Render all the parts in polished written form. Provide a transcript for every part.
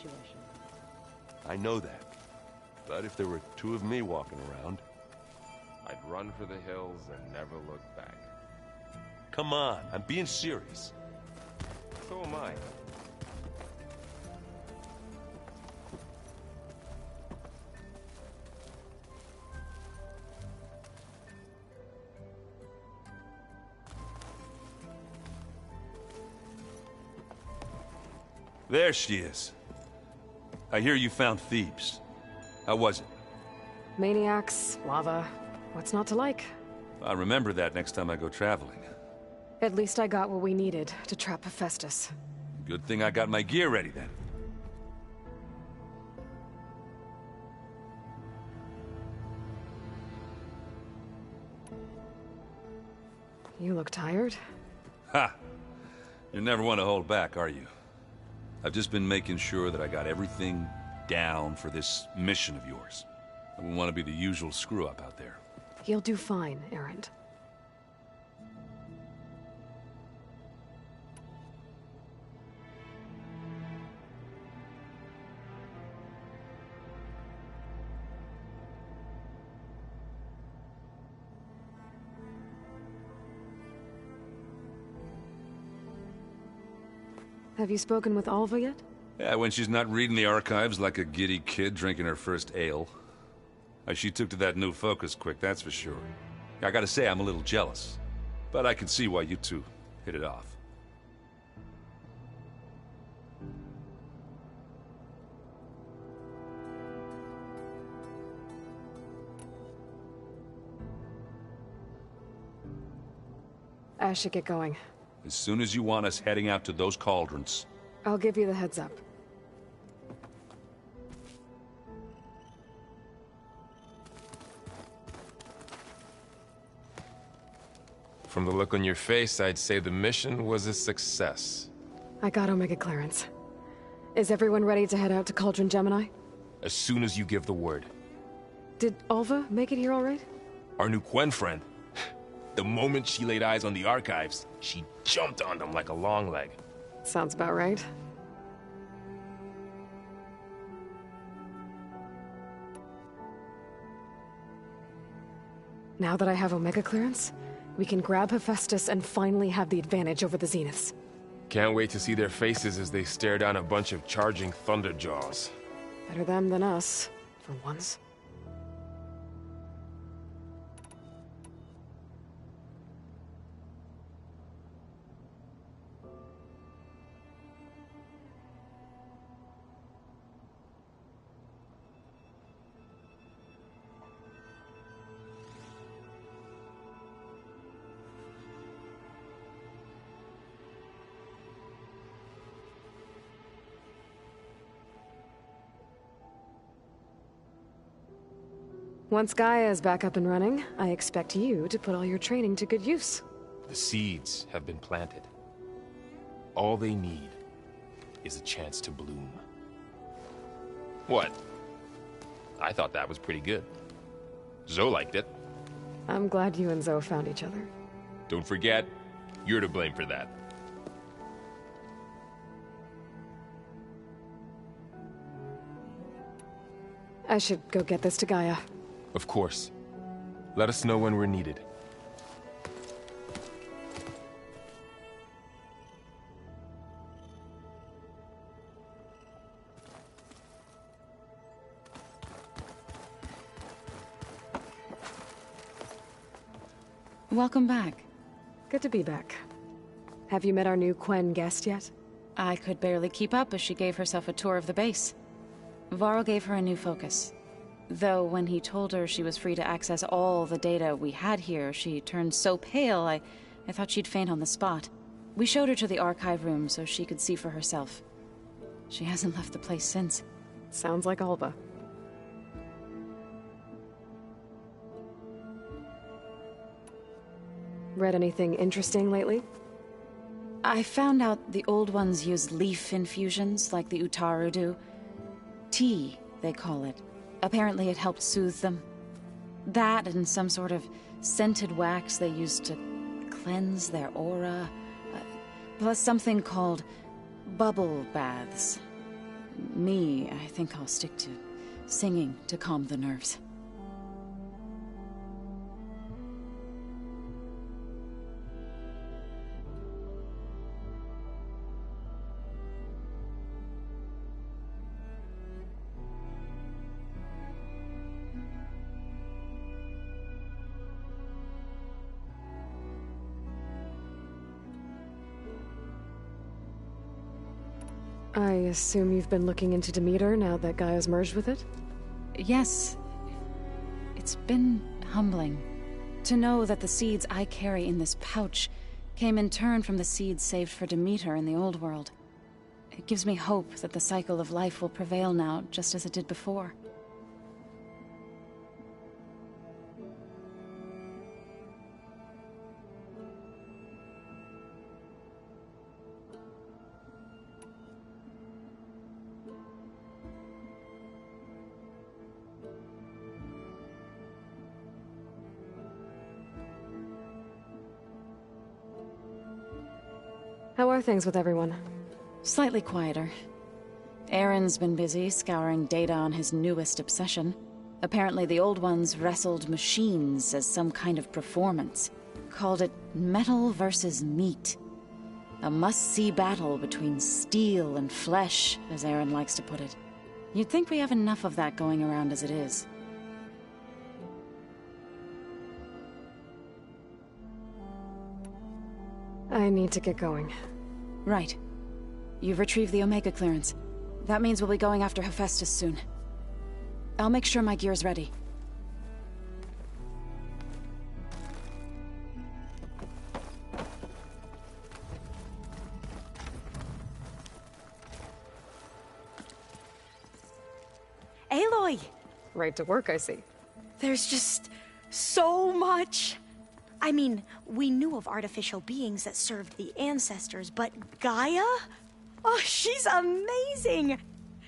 situation. I know that. But if there were two of me walking around... I'd run for the hills and never look back. Come on, I'm being serious. So am I. There she is. I hear you found Thebes. How was it? Maniacs, lava, what's not to like? I'll remember that next time I go traveling. At least I got what we needed to trap Hephaestus. Good thing I got my gear ready then. You look tired. Ha! You never want to hold back, are you? I've just been making sure that I got everything down for this mission of yours. I wouldn't want to be the usual screw-up out there. You'll do fine, Errand. Have you spoken with Alva yet? Yeah, when she's not reading the archives like a giddy kid drinking her first ale. She took to that new focus quick, that's for sure. I gotta say, I'm a little jealous. But I can see why you two hit it off. I should get going. As soon as you want us heading out to those cauldrons. I'll give you the heads up. From the look on your face, I'd say the mission was a success. I got Omega clearance. Is everyone ready to head out to Cauldron Gemini? As soon as you give the word. Did Alva make it here all right? Our new Quen friend. The moment she laid eyes on the archives, she jumped on them like a long leg. Sounds about right. Now that I have Omega clearance, we can grab Hephaestus and finally have the advantage over the Zeniths. Can't wait to see their faces as they stare down a bunch of charging Thunderjaws. Better them than us, for once. Once Gaia is back up and running, I expect you to put all your training to good use. The seeds have been planted. All they need is a chance to bloom. What? I thought that was pretty good. Zoe liked it. I'm glad you and Zoe found each other. Don't forget, you're to blame for that. I should go get this to Gaia. Of course. Let us know when we're needed. Welcome back. Good to be back. Have you met our new Quen guest yet? I could barely keep up as she gave herself a tour of the base. Varl gave her a new focus. Though when he told her she was free to access all the data we had here, she turned so pale I thought she'd faint on the spot. We showed her to the archive room so she could see for herself. She hasn't left the place since. Sounds like Alva. Read anything interesting lately? I found out the old ones use leaf infusions like the Utaru do. Tea, they call it. Apparently it helped soothe them. That and some sort of scented wax they used to cleanse their aura. Plus something called bubble baths. Me, I think I'll stick to singing to calm the nerves. I assume you've been looking into Demeter now that Gaia's merged with it? Yes. It's been humbling to know that the seeds I carry in this pouch came in turn from the seeds saved for Demeter in the old world. It gives me hope that the cycle of life will prevail now, just as it did before. How are things with everyone? Slightly quieter. Aaron's been busy scouring data on his newest obsession. Apparently the old ones wrestled machines as some kind of performance. Called it metal versus meat. A must-see battle between steel and flesh, as Aaron likes to put it. You'd think we have enough of that going around as it is. I need to get going. Right. You've retrieved the Omega clearance. That means we'll be going after Hephaestus soon. I'll make sure my gear's ready. Aloy! Right to work, I see. There's just so much. I mean, we knew of artificial beings that served the ancestors, but Gaia? Oh, she's amazing!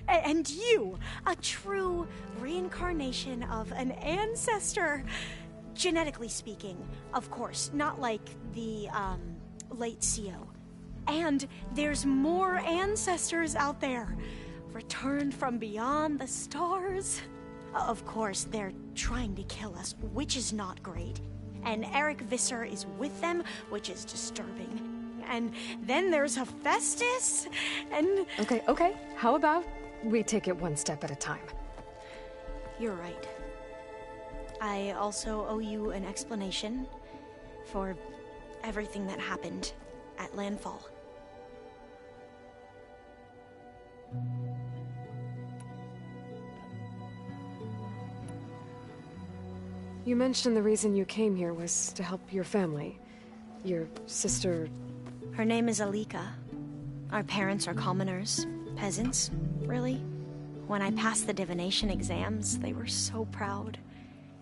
And you, a true reincarnation of an ancestor. Genetically speaking, of course, not like the, late CO. And there's more ancestors out there, returned from beyond the stars. Of course, they're trying to kill us, which is not great. And Eric Visser is with them, which is disturbing. And then there's Hephaestus, and... Okay. How about we take it one step at a time? You're right. I also owe you an explanation for everything that happened at Landfall. You mentioned the reason you came here was to help your family. Your sister... Her name is Alika. Our parents are commoners. Peasants, really. When I passed the divination exams, they were so proud.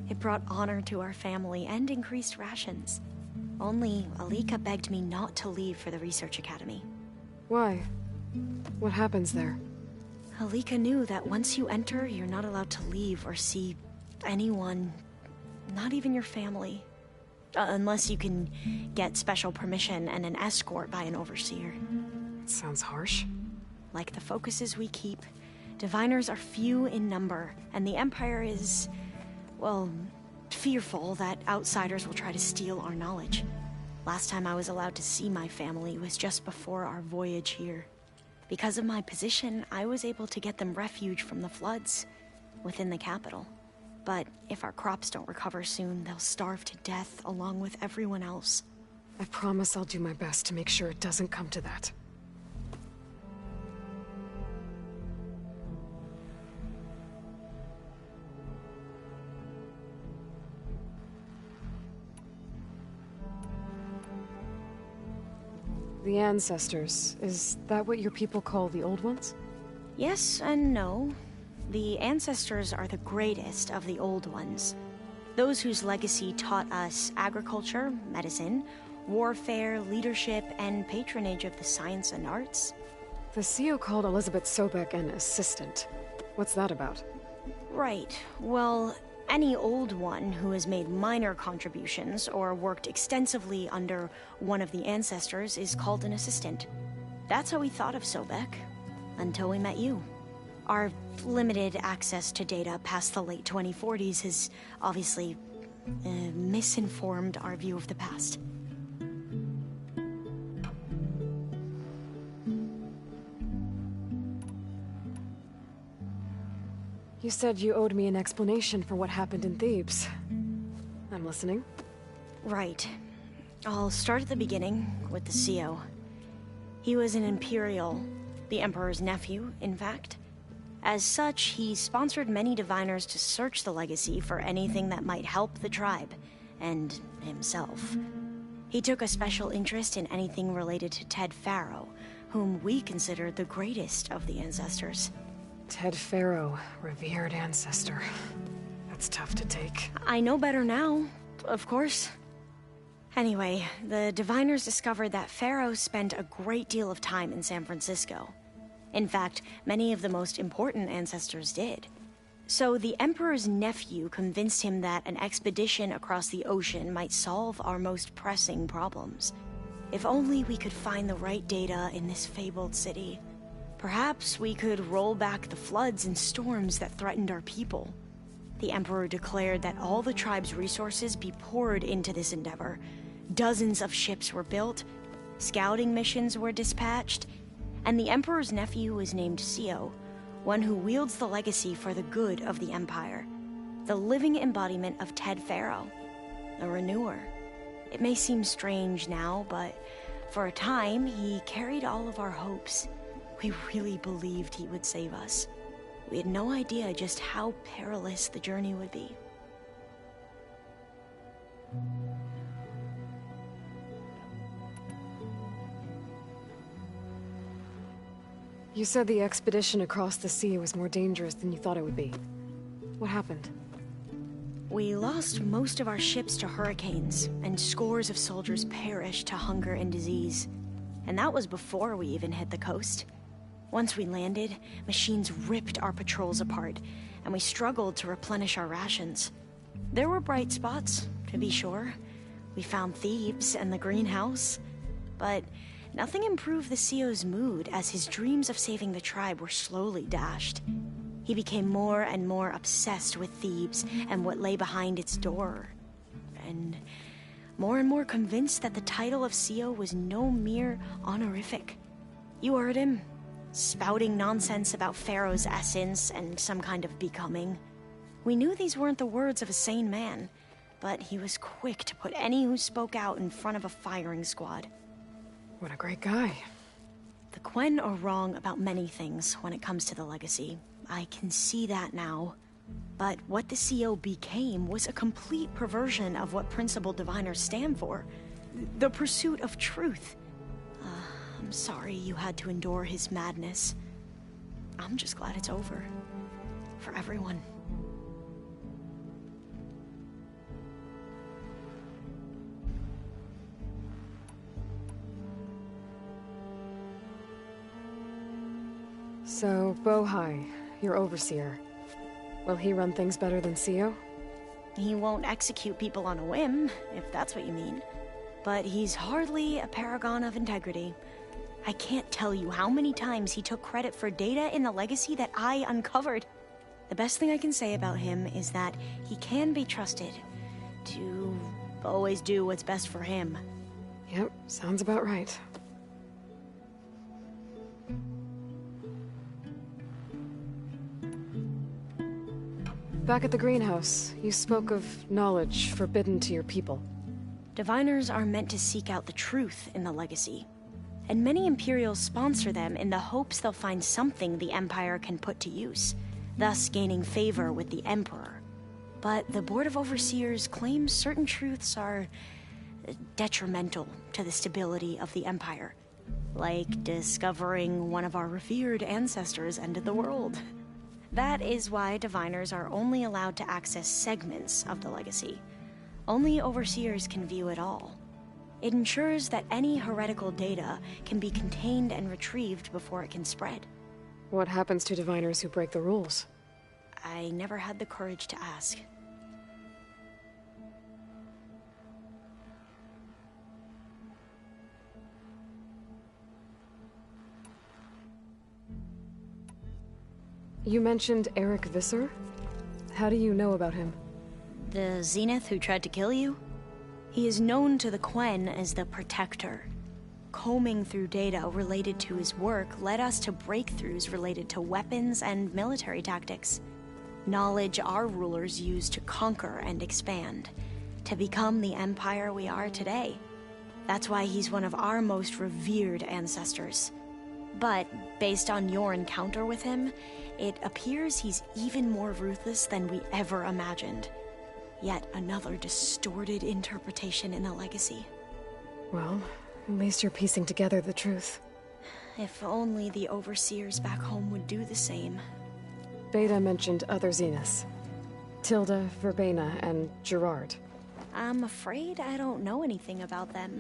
It brought honor to our family and increased rations. Only Alika begged me not to leave for the research academy. Why? What happens there? Alika knew that once you enter, you're not allowed to leave or see anyone, not even your family. Unless you can get special permission and an escort by an overseer. Sounds harsh. Like the focuses we keep, diviners are few in number, and the Empire is, well, fearful that outsiders will try to steal our knowledge. Last time I was allowed to see my family was just before our voyage here. Because of my position, I was able to get them refuge from the floods within the capital. But if our crops don't recover soon, they'll starve to death along with everyone else. I promise I'll do my best to make sure it doesn't come to that. The ancestors, is that what your people call the old ones? Yes and no. The ancestors are the greatest of the old ones. Those whose legacy taught us agriculture, medicine, warfare, leadership, and patronage of the science and arts. The CO called Elizabeth Sobek an assistant. What's that about? Right. Well, any old one who has made minor contributions or worked extensively under one of the ancestors is called an assistant. That's how we thought of Sobek, until we met you. Our limited access to data past the late 2040s has obviously misinformed our view of the past. You said you owed me an explanation for what happened in Thebes. I'm listening. Right. I'll start at the beginning with the CO. He was an Imperial, the Emperor's nephew, in fact. As such, he sponsored many diviners to search the legacy for anything that might help the tribe, and himself. He took a special interest in anything related to Ted Faro, whom we consider the greatest of the ancestors. Ted Faro, revered ancestor. That's tough to take. I know better now, of course. Anyway, the diviners discovered that Faro spent a great deal of time in San Francisco. In fact, many of the most important ancestors did. So the Emperor's nephew convinced him that an expedition across the ocean might solve our most pressing problems. If only we could find the right data in this fabled city. Perhaps we could roll back the floods and storms that threatened our people. The Emperor declared that all the tribe's resources be poured into this endeavor. Dozens of ships were built, scouting missions were dispatched, and the Emperor's nephew was named CO, one who wields the legacy for the good of the Empire. The living embodiment of Ted Faro, a renewer. It may seem strange now, but for a time, he carried all of our hopes. We really believed he would save us. We had no idea just how perilous the journey would be. You said the expedition across the sea was more dangerous than you thought it would be. What happened? We lost most of our ships to hurricanes, and scores of soldiers perished to hunger and disease. And that was before we even hit the coast. Once we landed, machines ripped our patrols apart, and we struggled to replenish our rations. There were bright spots, to be sure. We found Thebes and the greenhouse, but nothing improved the CO's mood as his dreams of saving the tribe were slowly dashed. He became more and more obsessed with Thebes and what lay behind its door, and more convinced that the title of CO was no mere honorific. You heard him. Spouting nonsense about Pharaoh's essence and some kind of becoming. We knew these weren't the words of a sane man, but he was quick to put any who spoke out in front of a firing squad. What a great guy. The Quen are wrong about many things when it comes to the legacy. I can see that now. But what the CO became was a complete perversion of what principal diviners stand for. The pursuit of truth. I'm sorry you had to endure his madness. I'm just glad it's over. For everyone. So, Bohai, your overseer. Will he run things better than CO? He won't execute people on a whim, if that's what you mean. But he's hardly a paragon of integrity. I can't tell you how many times he took credit for data in the legacy that I uncovered. The best thing I can say about him is that he can be trusted to always do what's best for him. Yep, sounds about right. Back at the greenhouse, you spoke of knowledge forbidden to your people. Diviners are meant to seek out the truth in the legacy. And many Imperials sponsor them in the hopes they'll find something the Empire can put to use, thus gaining favor with the Emperor. But the Board of Overseers claims certain truths are detrimental to the stability of the Empire. Like discovering one of our revered ancestors ended the world. That is why diviners are only allowed to access segments of the legacy. Only Overseers can view it all. It ensures that any heretical data can be contained and retrieved before it can spread. What happens to diviners who break the rules? I never had the courage to ask. You mentioned Eric Visser? How do you know about him? The Zenith who tried to kill you? He is known to the Quen as the Protector. Combing through data related to his work led us to breakthroughs related to weapons and military tactics. Knowledge our rulers used to conquer and expand, to become the empire we are today. That's why he's one of our most revered ancestors. But based on your encounter with him, it appears he's even more ruthless than we ever imagined. Yet another distorted interpretation in the legacy. Well, at least you're piecing together the truth. If only the overseers back home would do the same. Beta mentioned other Zeniths. Tilda, Verbena, and Gerard. I'm afraid I don't know anything about them.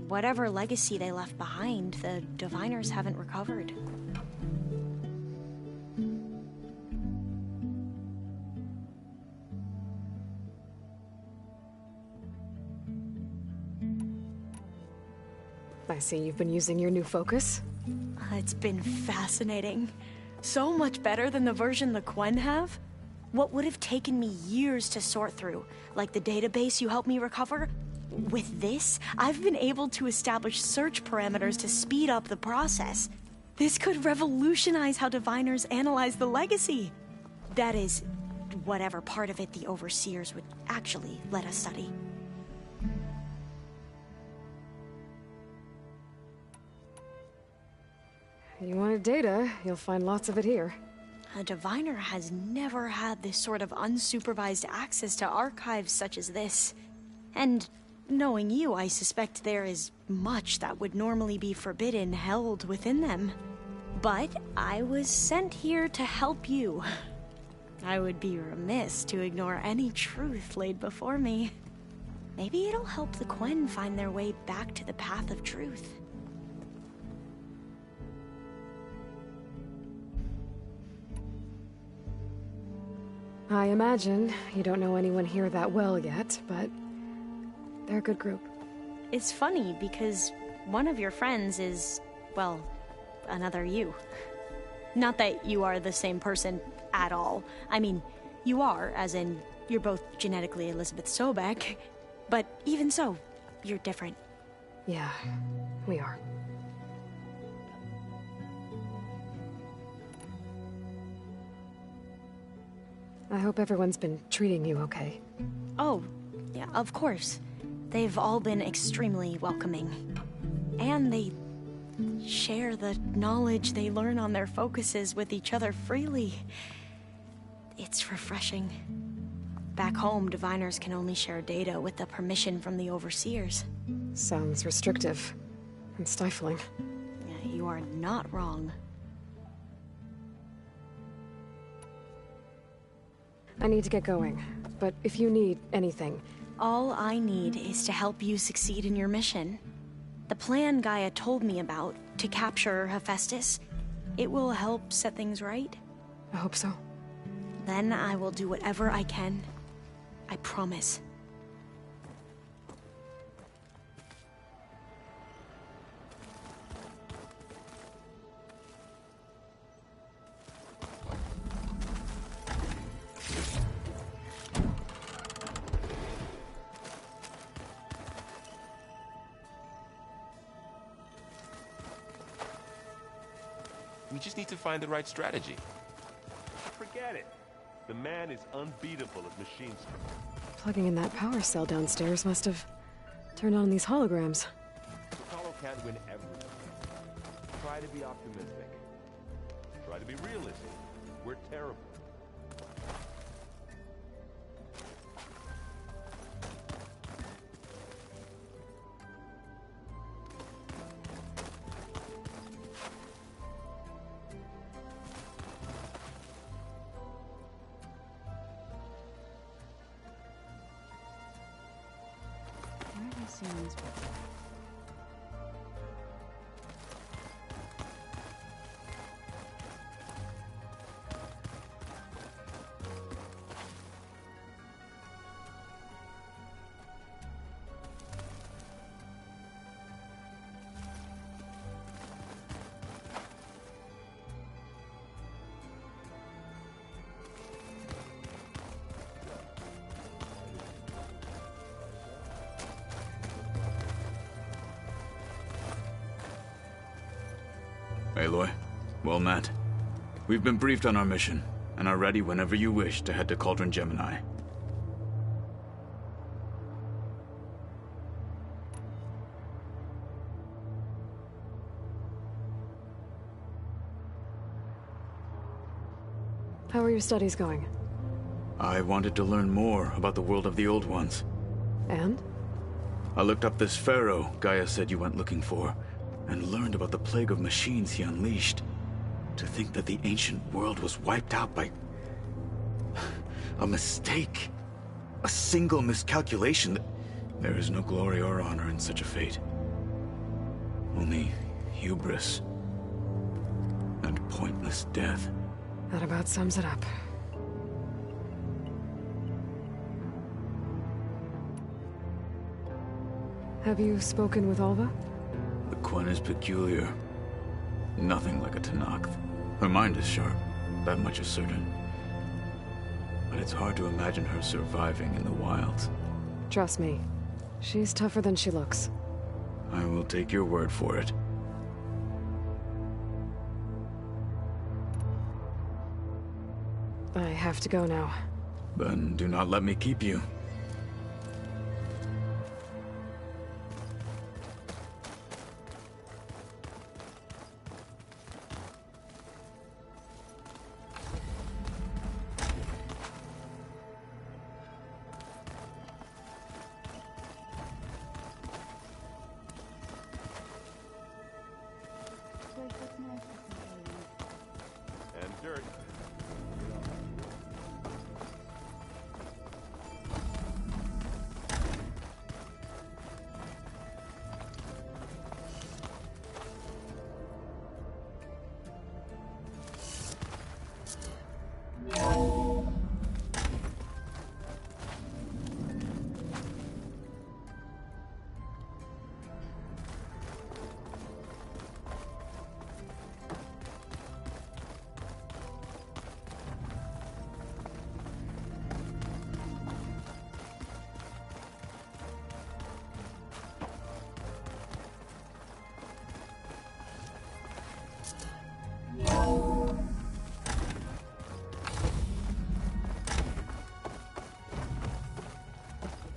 Whatever legacy they left behind, the Diviners haven't recovered. I see you've been using your new focus. It's been fascinating. So much better than the version the Quen have. What would have taken me years to sort through, like the database you helped me recover, with this, I've been able to establish search parameters to speed up the process. This could revolutionize how Diviners analyze the legacy. That is, whatever part of it the Overseers would actually let us study. You wanted data, you'll find lots of it here. A Diviner has never had this sort of unsupervised access to archives such as this. And knowing you, I suspect there is much that would normally be forbidden held within them. But I was sent here to help you. I would be remiss to ignore any truth laid before me. Maybe it'll help the Quen find their way back to the path of truth. I imagine you don't know anyone here that well yet, but they're a good group. It's funny because one of your friends is, well, another you. Not that you are the same person at all. I mean, you are, as in, you're both genetically Elizabeth Sobek, but even so, you're different. Yeah, we are. I hope everyone's been treating you okay. Oh, yeah, of course. They've all been extremely welcoming. And they share the knowledge they learn on their focuses with each other freely. It's refreshing. Back home, Diviners can only share data with the permission from the Overseers. Sounds restrictive and stifling. Yeah, you are not wrong. I need to get going, but if you need anything... All I need is to help you succeed in your mission. The plan Gaia told me about, to capture Hephaestus, it will help set things right. I hope so. Then I will do whatever I can. I promise. We just need to find the right strategy. Forget it. The man is unbeatable at machine stuff. Plugging in that power cell downstairs must have turned on these holograms. Apollo can't win everything. Try to be optimistic. Try to be realistic. We're terrible. Aloy, well met. We've been briefed on our mission, and are ready whenever you wish to head to Cauldron Gemini. How are your studies going? I wanted to learn more about the world of the Old Ones. And? I looked up this pharaoh Gaia said you went looking for, and learned about the plague of machines he unleashed. To think that the ancient world was wiped out by... a mistake. A single miscalculation. There is no glory or honor in such a fate. Only hubris. And pointless death. That about sums it up. Have you spoken with Alva? The Quen is peculiar. Nothing like a Tenakth. Her mind is sharp, that much is certain. But it's hard to imagine her surviving in the wilds. Trust me, she's tougher than she looks. I will take your word for it. I have to go now. Then do not let me keep you. And dirt.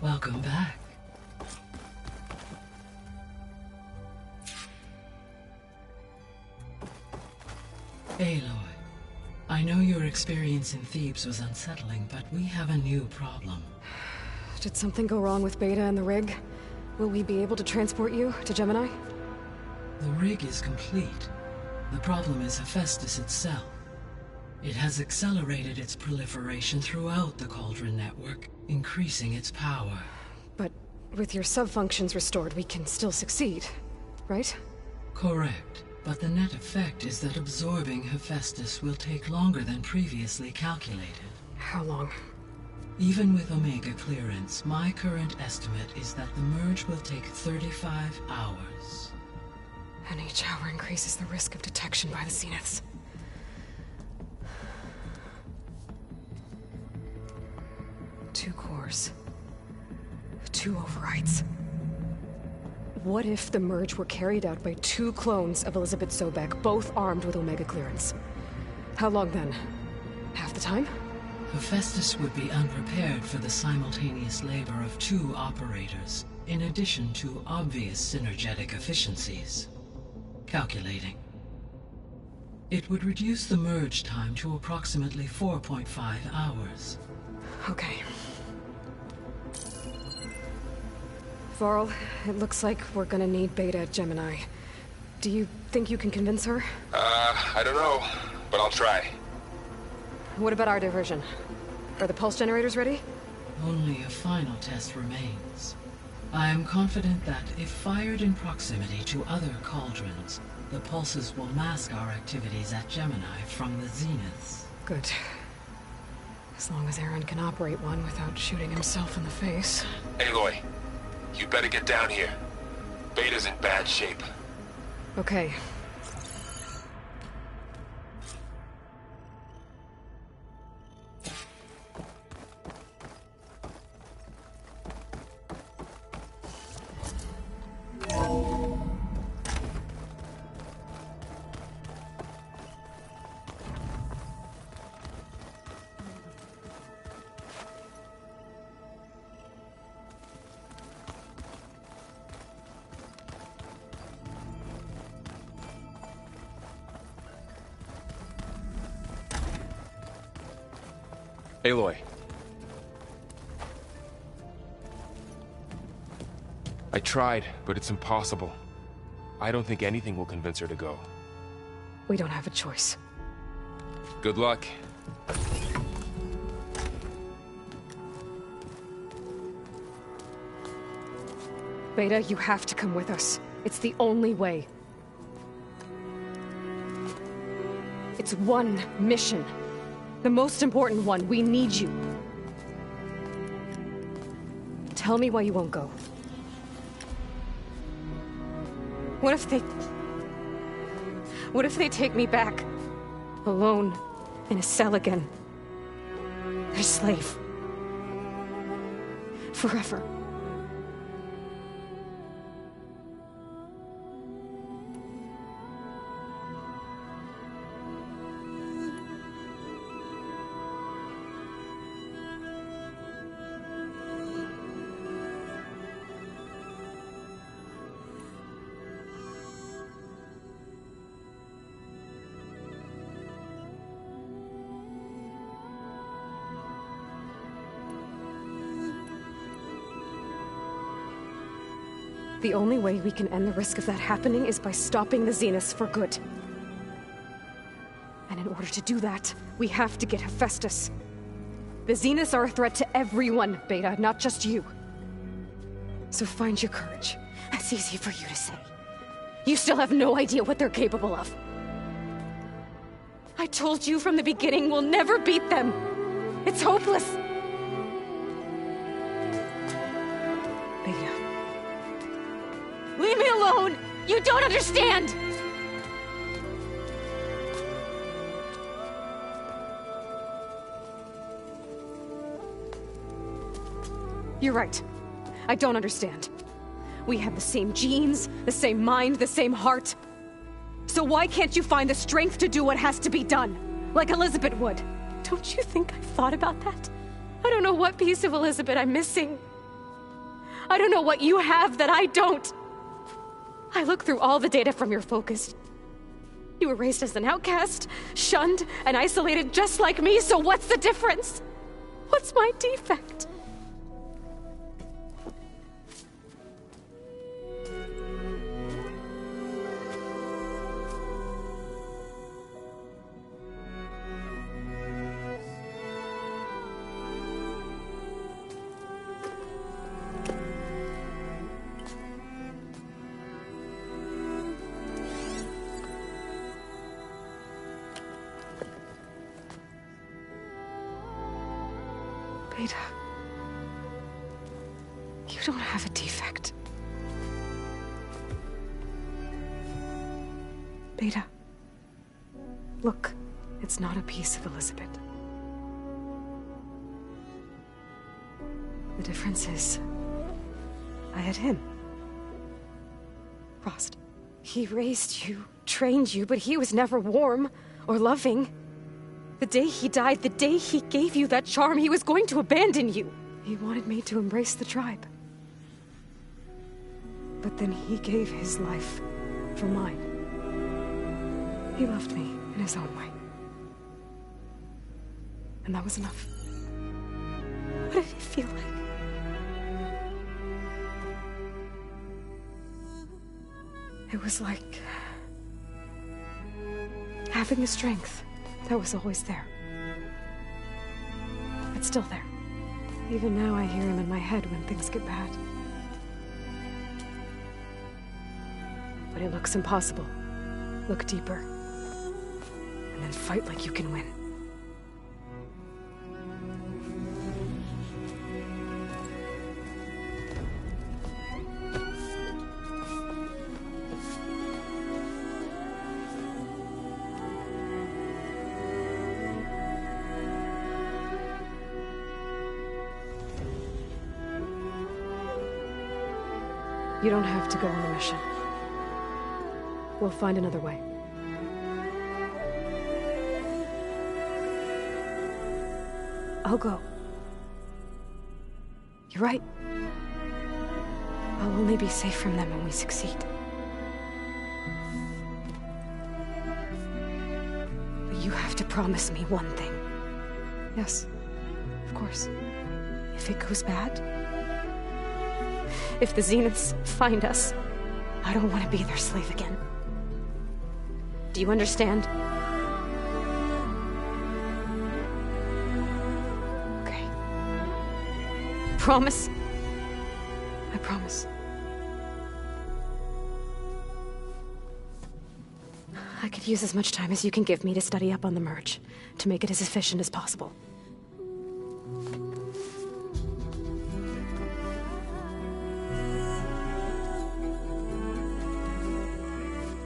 Welcome back. Aloy, I know your experience in Thebes was unsettling, but we have a new problem. Did something go wrong with Beta and the rig? Will we be able to transport you to Gemini? The rig is complete. The problem is Hephaestus itself. It has accelerated its proliferation throughout the Cauldron network, increasing its power. But with your sub-functions restored, we can still succeed, right? Correct. But the net effect is that absorbing Hephaestus will take longer than previously calculated. How long? Even with Omega clearance, my current estimate is that the merge will take 35 hours. And each hour increases the risk of detection by the Zeniths. Two cores. Two overrides. What if the merge were carried out by two clones of Elizabeth Sobek, both armed with Omega clearance? How long then? Half the time? Hephaestus would be unprepared for the simultaneous labor of two operators, in addition to obvious synergetic efficiencies. Calculating. It would reduce the merge time to approximately 4.5 hours. Okay. Varl, it looks like we're gonna need Beta at Gemini. Do you think you can convince her? I don't know, but I'll try. What about our diversion? Are the pulse generators ready? Only a final test remains. I am confident that if fired in proximity to other cauldrons, the pulses will mask our activities at Gemini from the Zeniths. Good. As long as Aaron can operate one without shooting himself in the face. Aloy, you better get down here. Beta's in bad shape. Okay. Aloy. I tried, but it's impossible. I don't think anything will convince her to go. We don't have a choice. Good luck. Beta, you have to come with us. It's the only way. It's one mission. The most important one. We need you. Tell me why you won't go. What if they take me back? Alone, in a cell again. Their slave. Forever. The only way we can end the risk of that happening is by stopping the Zeniths for good. And in order to do that, we have to get Hephaestus. The Zeniths are a threat to everyone, Beta, not just you. So find your courage. That's easy for you to say. You still have no idea what they're capable of. I told you from the beginning we'll never beat them. It's hopeless. Beta. Leave me alone! You don't understand! You're right. I don't understand. We have the same genes, the same mind, the same heart. So why can't you find the strength to do what has to be done? Like Elizabeth would. Don't you think I've thought about that? I don't know what piece of Elizabeth I'm missing. I don't know what you have that I don't. I look through all the data from your focus. You were raised as an outcast, shunned, and isolated just like me, so what's the difference? What's my defect? Beta, you don't have a defect. Beta, look, it's not a piece of Elizabeth. The difference is, I had him. Frost. He raised you, trained you, but he was never warm or loving. The day he died, the day he gave you that charm, he was going to abandon you. He wanted me to embrace the tribe. But then he gave his life for mine. He loved me in his own way. And that was enough. What did it feel like? It was like having the strength that was always there. It's still there. Even now I hear him in my head when things get bad. But it looks impossible. Look deeper. And then fight like you can win. You don't have to go on the mission. We'll find another way. I'll go. You're right. I'll only be safe from them when we succeed. But you have to promise me one thing. Yes. course. If it goes bad, if the Zeniths find us, I don't want to be their slave again. Do you understand? Okay. Promise? I promise. I could use as much time as you can give me to study up on the merge, to make it as efficient as possible.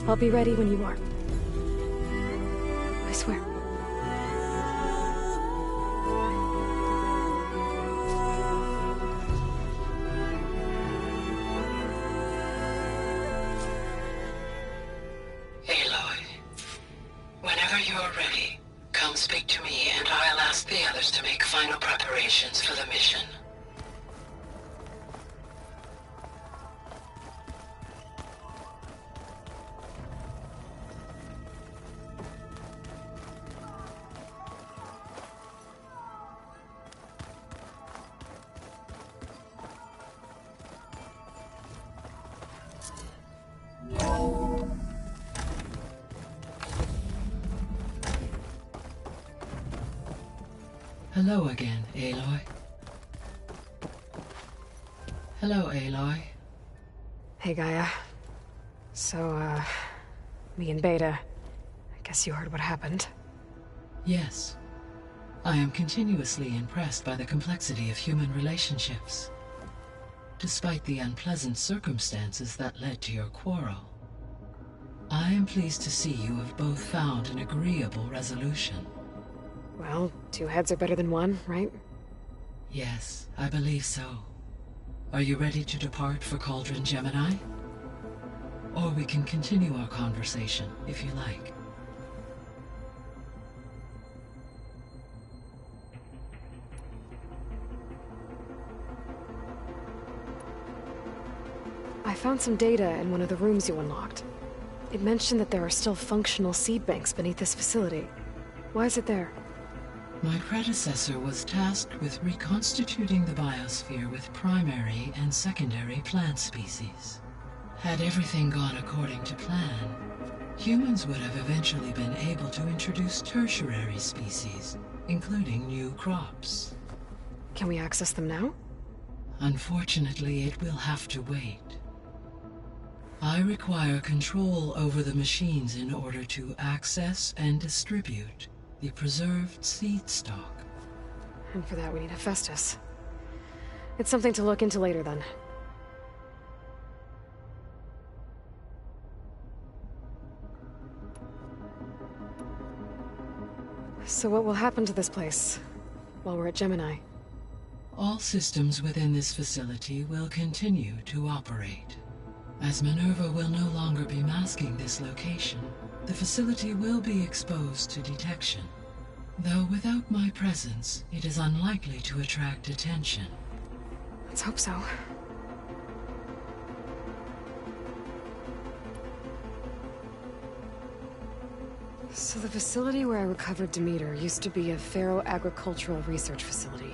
I'll be ready when you are. I swear. Aloy, whenever you're ready, come speak to me and I'll ask the others to make final preparations for the mission. Hello again, Aloy. Hello, Aloy. Hey, Gaia. So, me and Beta, I guess you heard what happened. Yes. I am continuously impressed by the complexity of human relationships. Despite the unpleasant circumstances that led to your quarrel, I am pleased to see you have both found an agreeable resolution. Well, two heads are better than one, right? Yes, I believe so. Are you ready to depart for Cauldron Gemini? Or we can continue our conversation, if you like. I found some data in one of the rooms you unlocked. It mentioned that there are still functional seed banks beneath this facility. Why is it there? My predecessor was tasked with reconstituting the biosphere with primary and secondary plant species. Had everything gone according to plan, humans would have eventually been able to introduce tertiary species, including new crops. Can we access them now? Unfortunately, it will have to wait. I require control over the machines in order to access and distribute the preserved seed stock. And for that we need Hephaestus. It's something to look into later then. So what will happen to this place while we're at Gemini? All systems within this facility will continue to operate. As Minerva will no longer be masking this location, the facility will be exposed to detection. Though without my presence, it is unlikely to attract attention. Let's hope so. So the facility where I recovered Demeter used to be a Pharaoh agricultural research facility.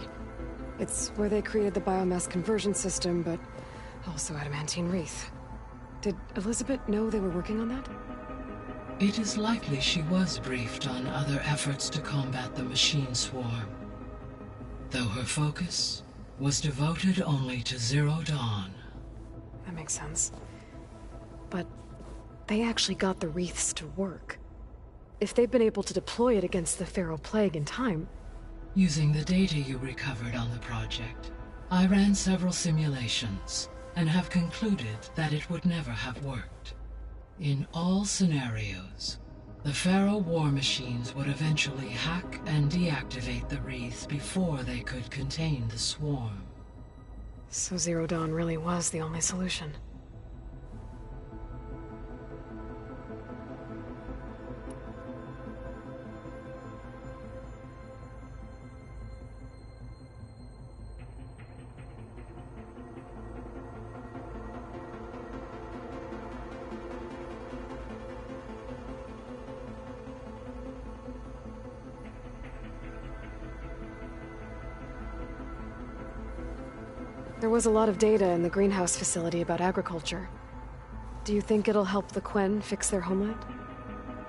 It's where they created the biomass conversion system, but also adamantine wreath. Did Elizabeth know they were working on that? It is likely she was briefed on other efforts to combat the machine swarm, though her focus was devoted only to Zero Dawn. That makes sense. But they actually got the wreaths to work. If they've been able to deploy it against the Pharaoh Plague in time... Using the data you recovered on the project, I ran several simulations and have concluded that it would never have worked. In all scenarios, the Pharaoh war machines would eventually hack and deactivate the wreaths before they could contain the swarm. So Zero Dawn really was the only solution. There was a lot of data in the greenhouse facility about agriculture. Do you think it'll help the Quen fix their homeland?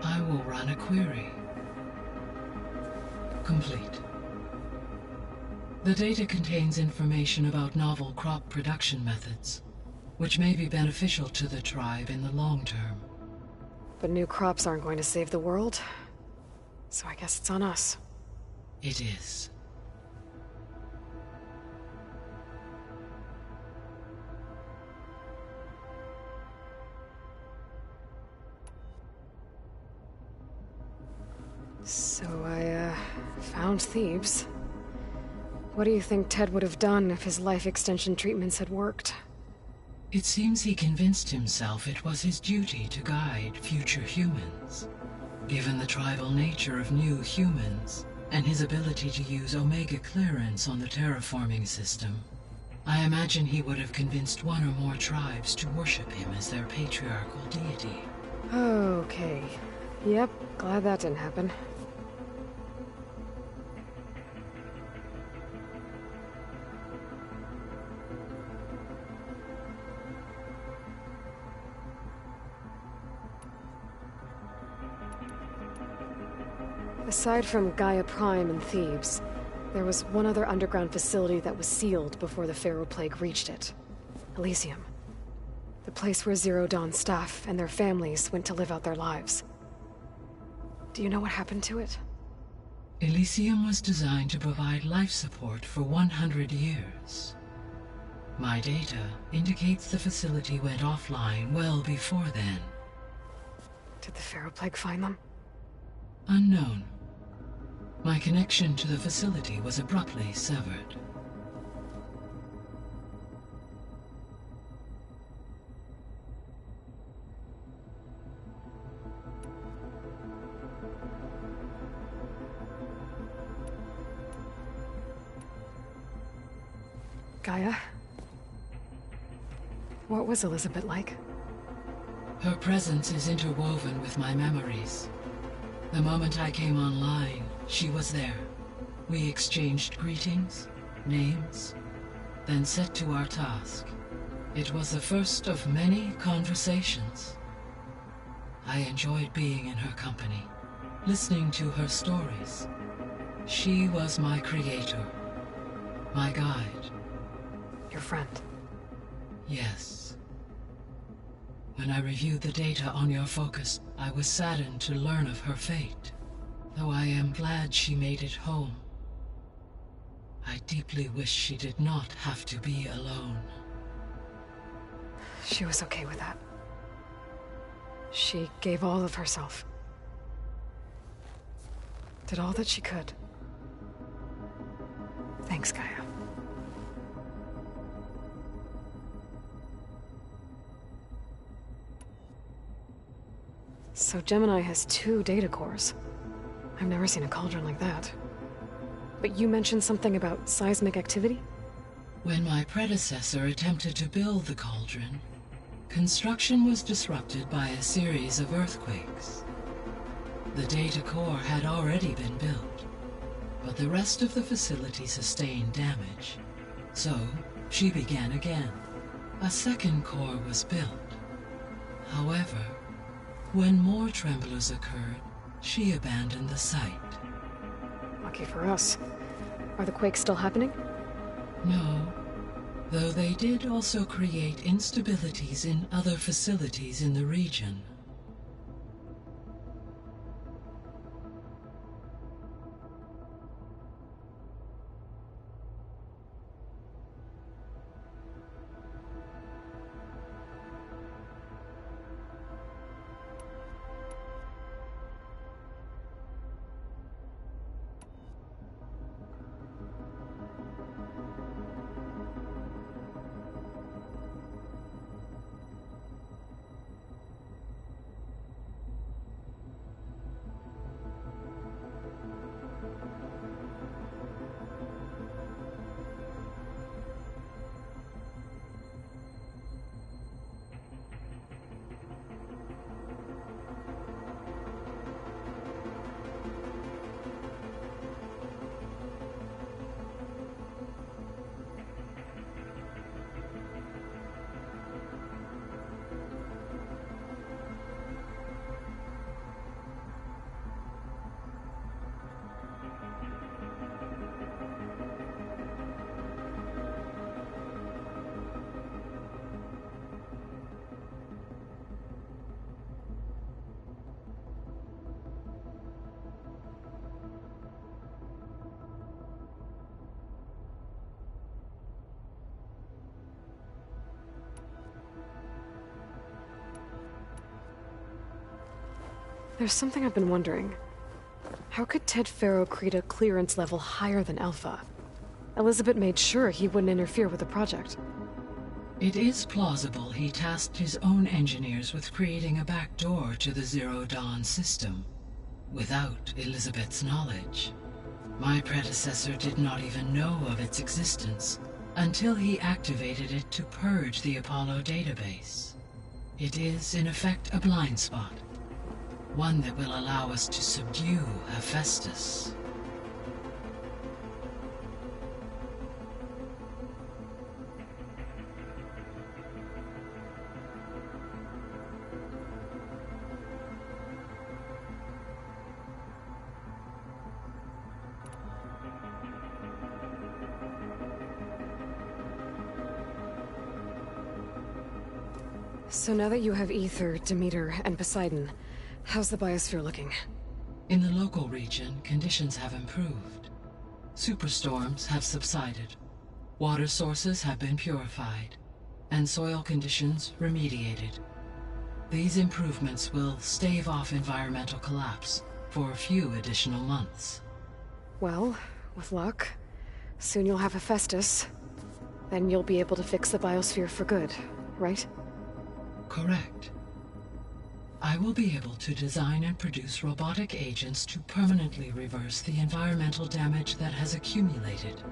I will run a query. Complete. The data contains information about novel crop production methods, which may be beneficial to the tribe in the long term. But new crops aren't going to save the world, so I guess it's on us. It is. So I, found Thebes. What do you think Ted would have done if his life extension treatments had worked? It seems he convinced himself it was his duty to guide future humans. Given the tribal nature of new humans, and his ability to use Omega clearance on the terraforming system, I imagine he would have convinced one or more tribes to worship him as their patriarchal deity. Okay. Yep, glad that didn't happen. Aside from Gaia Prime and Thebes, there was one other underground facility that was sealed before the Pharaoh Plague reached it. Elysium. The place where Zero Dawn staff and their families went to live out their lives. Do you know what happened to it? Elysium was designed to provide life support for 100 years. My data indicates the facility went offline well before then. Did the Pharaoh Plague find them? Unknown. My connection to the facility was abruptly severed. Gaia? What was Elizabeth like? Her presence is interwoven with my memories. The moment I came online, she was there. We exchanged greetings, names, then set to our task. It was the first of many conversations. I enjoyed being in her company, listening to her stories. She was my creator, my guide. Your friend. Yes. When I reviewed the data on your focus, I was saddened to learn of her fate. Though I am glad she made it home. I deeply wish she did not have to be alone. She was okay with that. She gave all of herself. Did all that she could. Thanks, Gaia. So Gemini has 2 data cores. I've never seen a cauldron like that. But you mentioned something about seismic activity? When my predecessor attempted to build the cauldron, construction was disrupted by a series of earthquakes. The data core had already been built, but the rest of the facility sustained damage. So, she began again. A second core was built. However, when more tremblers occurred, she abandoned the site. Lucky for us. Are the quakes still happening? No, though they did also create instabilities in other facilities in the region. There's something I've been wondering. How could Ted Faro create a clearance level higher than Alpha? Elizabeth made sure he wouldn't interfere with the project. It is plausible he tasked his own engineers with creating a back door to the Zero Dawn system, without Elizabeth's knowledge. My predecessor did not even know of its existence until he activated it to purge the Apollo database. It is, in effect, a blind spot, one that will allow us to subdue Hephaestus. So now that you have Ether, Demeter, and Poseidon, how's the biosphere looking? In the local region, conditions have improved. Superstorms have subsided. Water sources have been purified, and soil conditions remediated. These improvements will stave off environmental collapse for a few additional months. Well, with luck, soon you'll have Hephaestus. Then you'll be able to fix the biosphere for good, right? Correct. I will be able to design and produce robotic agents to permanently reverse the environmental damage that has accumulated.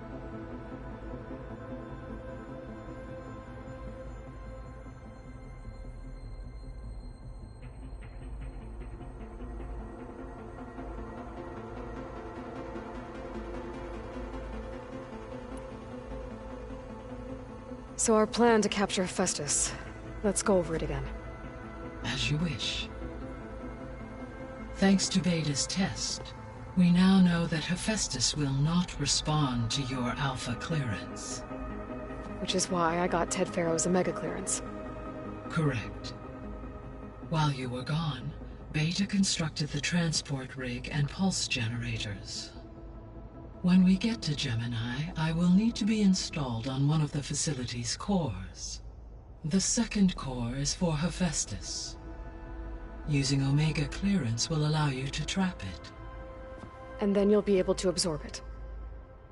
So our plan to capture Hephaestus. Let's go over it again. As you wish. Thanks to Beta's test, we now know that Hephaestus will not respond to your Alpha clearance. Which is why I got Ted Faro's Omega clearance. Correct. While you were gone, Beta constructed the transport rig and pulse generators. When we get to Gemini, I will need to be installed on one of the facility's cores. The second core is for Hephaestus. Using Omega clearance will allow you to trap it. And then you'll be able to absorb it.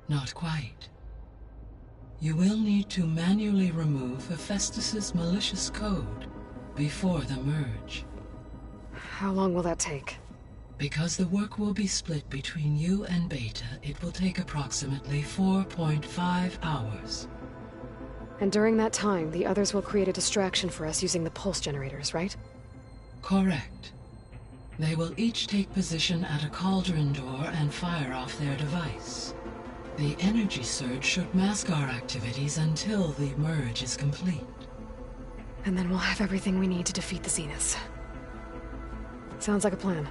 Not quite. You will need to manually remove Hephaestus's malicious code before the merge. How long will that take? Because the work will be split between you and Beta, it will take approximately 4.5 hours. And during that time, the others will create a distraction for us using the pulse generators, right? Correct. They will each take position at a cauldron door and fire off their device. The energy surge should mask our activities until the merge is complete. And then we'll have everything we need to defeat the Zeniths. Sounds like a plan.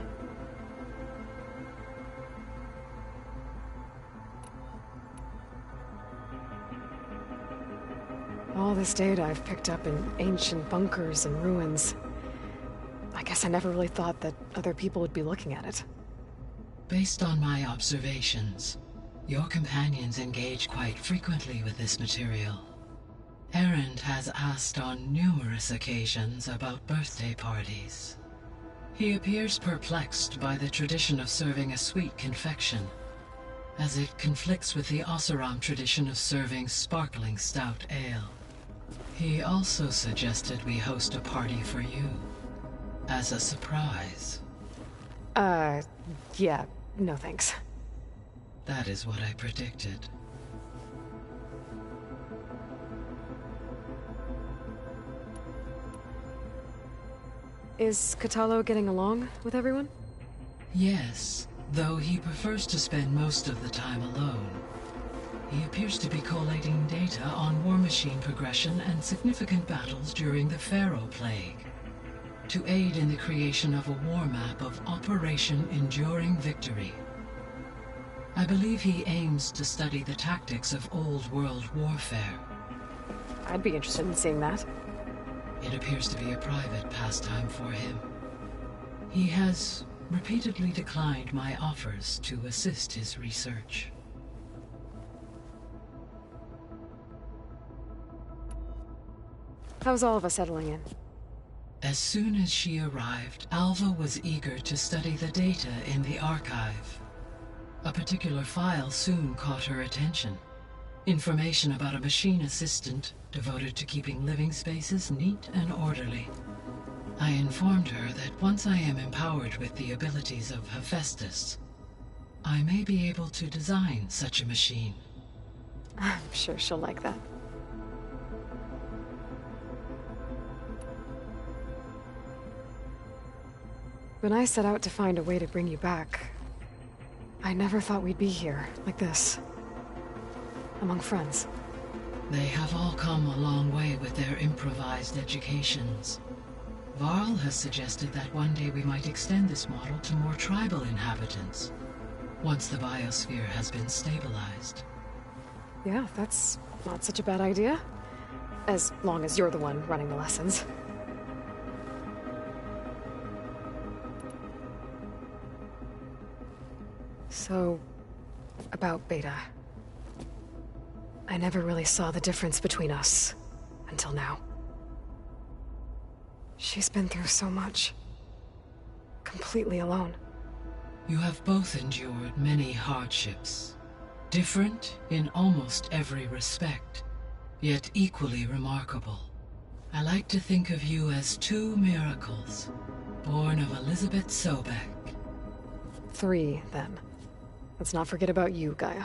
All this data I've picked up in ancient bunkers and ruins. I guess I never really thought that other people would be looking at it. Based on my observations, your companions engage quite frequently with this material. Erend has asked on numerous occasions about birthday parties. He appears perplexed by the tradition of serving a sweet confection, as it conflicts with the Oseram tradition of serving sparkling stout ale. He also suggested we host a party for you, as a surprise. Yeah, no thanks. That is what I predicted. Is Katalo getting along with everyone? Yes, though he prefers to spend most of the time alone. He appears to be collating data on war machine progression and significant battles during the Pharaoh Plague, to aid in the creation of a war map of Operation Enduring Victory. I believe he aims to study the tactics of Old World warfare. I'd be interested in seeing that. It appears to be a private pastime for him. He has repeatedly declined my offers to assist his research. How's all of us settling in? As soon as she arrived, Alva was eager to study the data in the archive. A particular file soon caught her attention. Information about a machine assistant devoted to keeping living spaces neat and orderly. I informed her that once I am empowered with the abilities of Hephaestus, I may be able to design such a machine. I'm sure she'll like that. When I set out to find a way to bring you back, I never thought we'd be here, like this. Among friends. They have all come a long way with their improvised educations. Varl has suggested that one day we might extend this model to more tribal inhabitants, once the biosphere has been stabilized. Yeah, that's not such a bad idea. As long as you're the one running the lessons. So, about Beta. I never really saw the difference between us, until now. She's been through so much. Completely alone. You have both endured many hardships. Different in almost every respect, yet equally remarkable. I like to think of you as two miracles, born of Elizabeth Sobek. 3, then. Let's not forget about you, Gaia.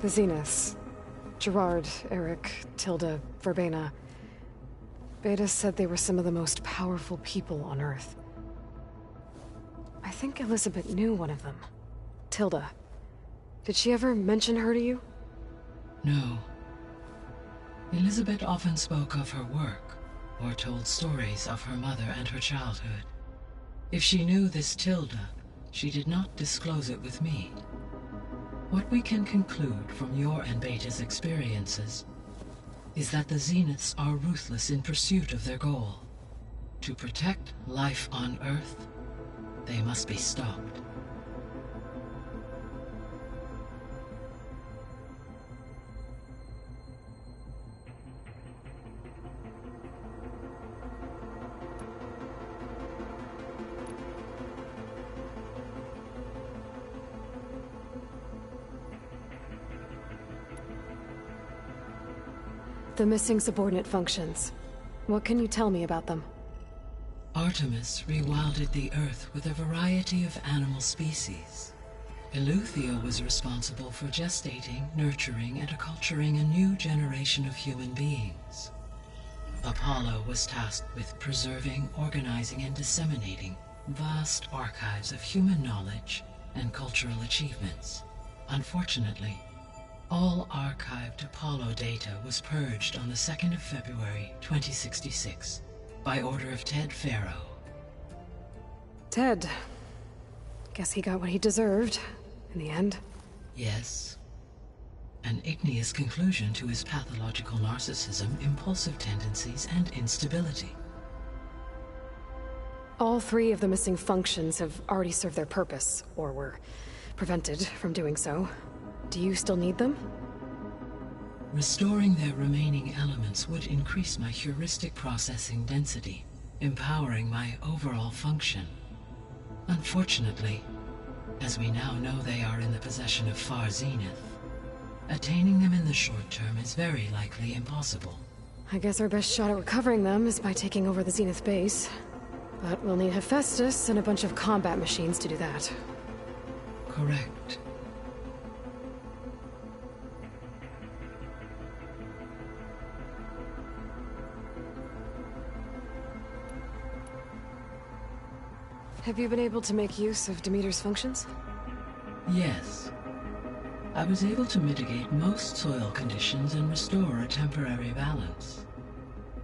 The Zeniths. Gerard, Eric, Tilda, Verbena. Beta said they were some of the most powerful people on Earth. I think Elizabeth knew one of them. Tilda. Did she ever mention her to you? No. Elizabeth often spoke of her work, or told stories of her mother and her childhood. If she knew this Tilda, she did not disclose it with me. What we can conclude from your and Beta's experiences is that the Zeniths are ruthless in pursuit of their goal. To protect life on Earth, they must be stopped. The missing subordinate functions. What can you tell me about them? Artemis rewilded the Earth with a variety of animal species. Eleuthia was responsible for gestating, nurturing, and acculturating a new generation of human beings. Apollo was tasked with preserving, organizing, and disseminating vast archives of human knowledge and cultural achievements. Unfortunately, all archived Apollo data was purged on the 2nd of February, 2066, by order of Ted Farrow. Ted. Guess he got what he deserved, in the end. Yes. An igneous conclusion to his pathological narcissism, impulsive tendencies, and instability. All 3 of the missing functions have already served their purpose, or were prevented from doing so. Do you still need them? Restoring their remaining elements would increase my heuristic processing density, empowering my overall function. Unfortunately, as we now know they are in the possession of Far Zenith, attaining them in the short term is very likely impossible. I guess our best shot at recovering them is by taking over the Zenith base. But we'll need Hephaestus and a bunch of combat machines to do that. Correct. Have you been able to make use of Demeter's functions? Yes. I was able to mitigate most soil conditions and restore a temporary balance.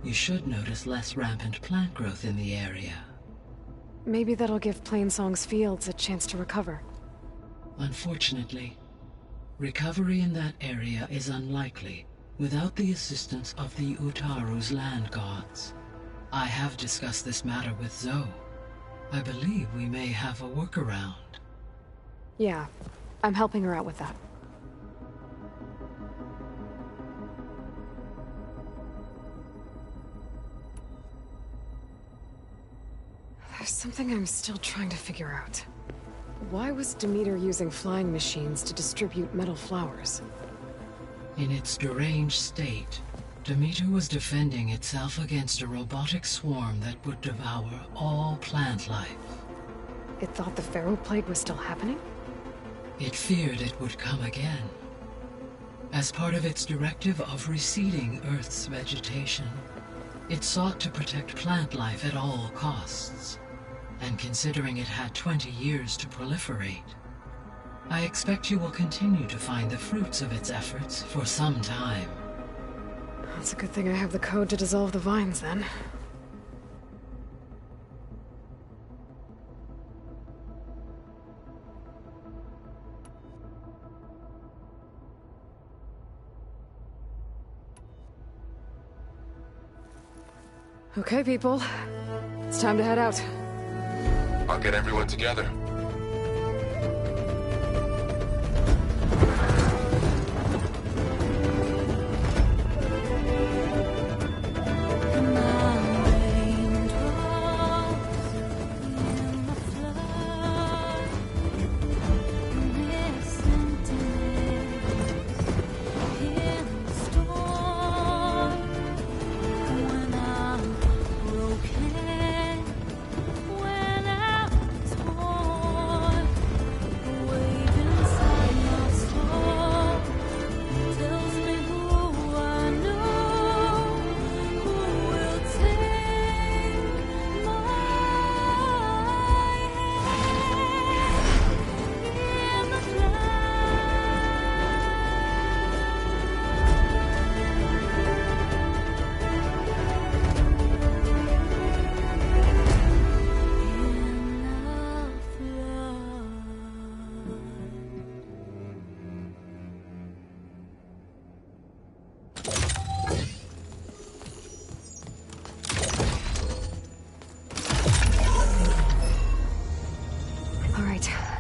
You should notice less rampant plant growth in the area. Maybe that'll give Plainsong's fields a chance to recover. Unfortunately, recovery in that area is unlikely without the assistance of the Utaru's land gods. I have discussed this matter with Zoe. I believe we may have a workaround. Yeah, I'm helping her out with that. There's something I'm still trying to figure out. Why was Demeter using flying machines to distribute metal flowers? In its deranged state, Demeter was defending itself against a robotic swarm that would devour all plant life. It thought the Pharaoh Plague was still happening? It feared it would come again. As part of its directive of receding Earth's vegetation, it sought to protect plant life at all costs. And considering it had 20 years to proliferate, I expect you will continue to find the fruits of its efforts for some time. It's a good thing I have the code to dissolve the vines, then. Okay, people. It's time to head out. I'll get everyone together.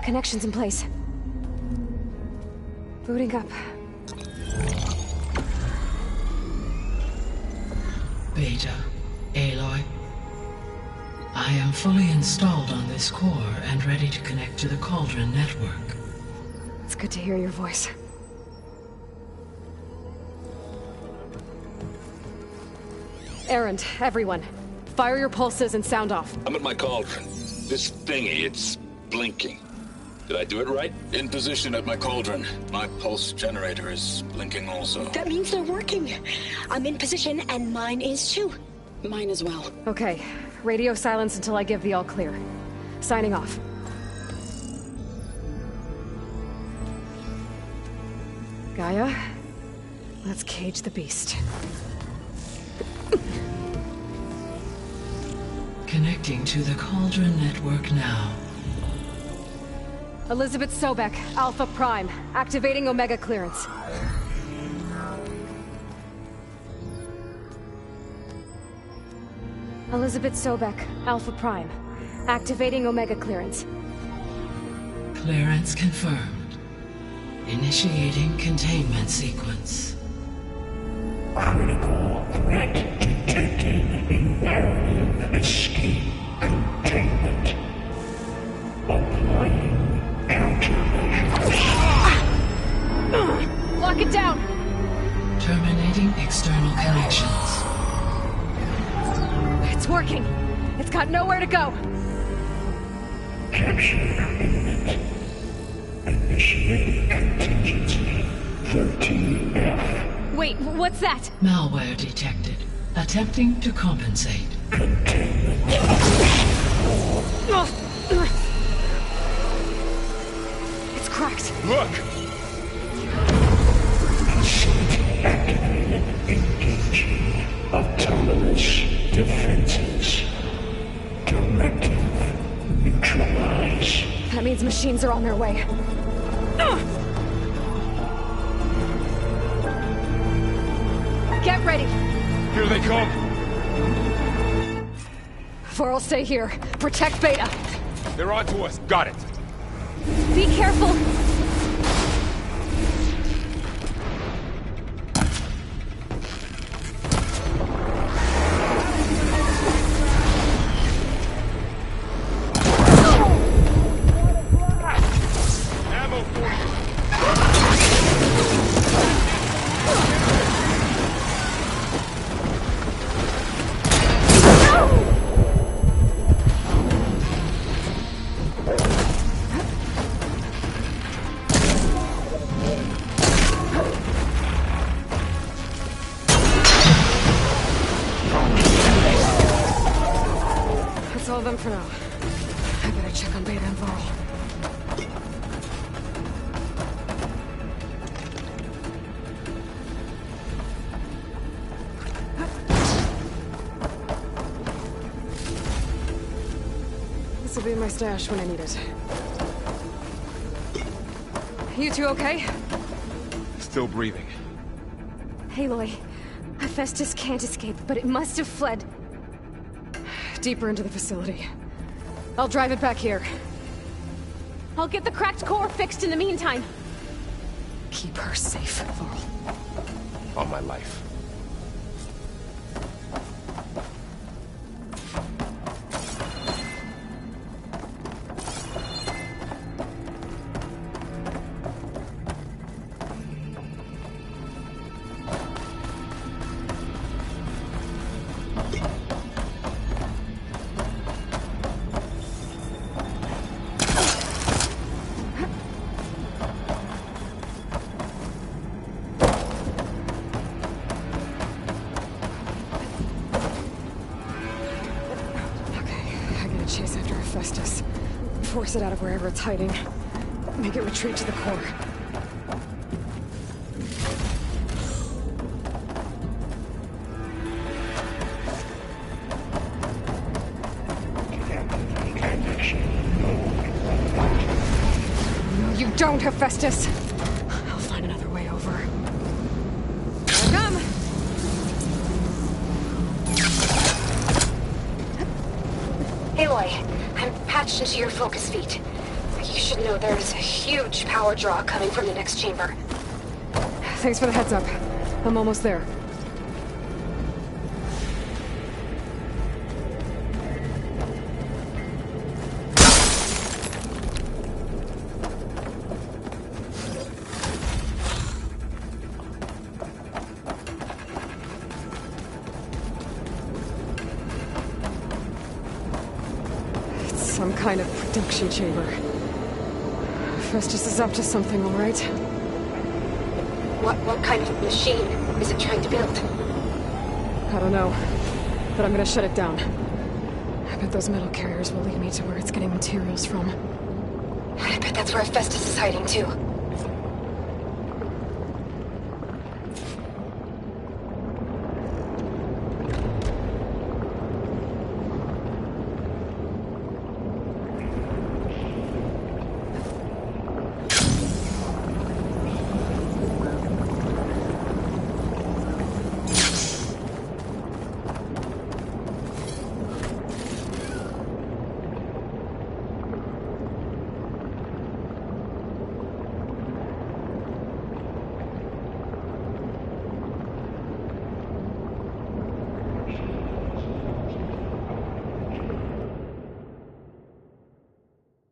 Connections in place. Booting up. Beta, Aloy. I am fully installed on this core and ready to connect to the Cauldron network. It's good to hear your voice. Errand, everyone. Fire your pulses and sound off. I'm at my cauldron. This thingy, it's blinking. Did I do it right? In position at my cauldron. My pulse generator is blinking also. That means they're working. I'm in position, and mine is too. Mine as well. Okay. Radio silence until I give the all clear. Signing off. Gaia, let's cage the beast. Connecting to the Cauldron network now. Elizabeth Sobek, Alpha Prime, activating Omega clearance. Elizabeth Sobek, Alpha Prime, activating Omega clearance. Clearance confirmed. Initiating containment sequence. Critical threat detected. Imperative escape containment. Applying countermeasures. Lock it down! Terminating external connections. It's working! It's got nowhere to go! Capture imminent. Initiating contingency 13F. Wait, what's that? Malware detected. Attempting to compensate. Containment. Look! Activated. Engaging autonomous defenses. Directive. Neutralize. That means machines are on their way. Get ready! Here they come! Varl, stay here. Protect Beta. They're onto us. Got it. Be careful! Ammo for you! That's all of them for now. I better check on Beta and Varl. This will be in my stash when I need it. You two okay? Still breathing. Aloy, Hephaestus can't escape, but it must have fled deeper into the facility. I'll drive it back here. I'll get the cracked core fixed in the meantime. Keep her safe, Varl. On my life. Chase after Hephaestus. Force it out of wherever it's hiding. Make it retreat to the core. No, you don't, Hephaestus! I'll find another way over. Here I come! Aloy, I'm patched into your focus feed. You should know there's a huge power draw coming from the next chamber. Thanks for the heads up. I'm almost there. Some kind of production chamber. Hephaestus is up to something, all right? What kind of machine is it trying to build? I don't know, but I'm gonna shut it down. I bet those metal carriers will lead me to where it's getting materials from. I bet that's where Hephaestus is hiding too.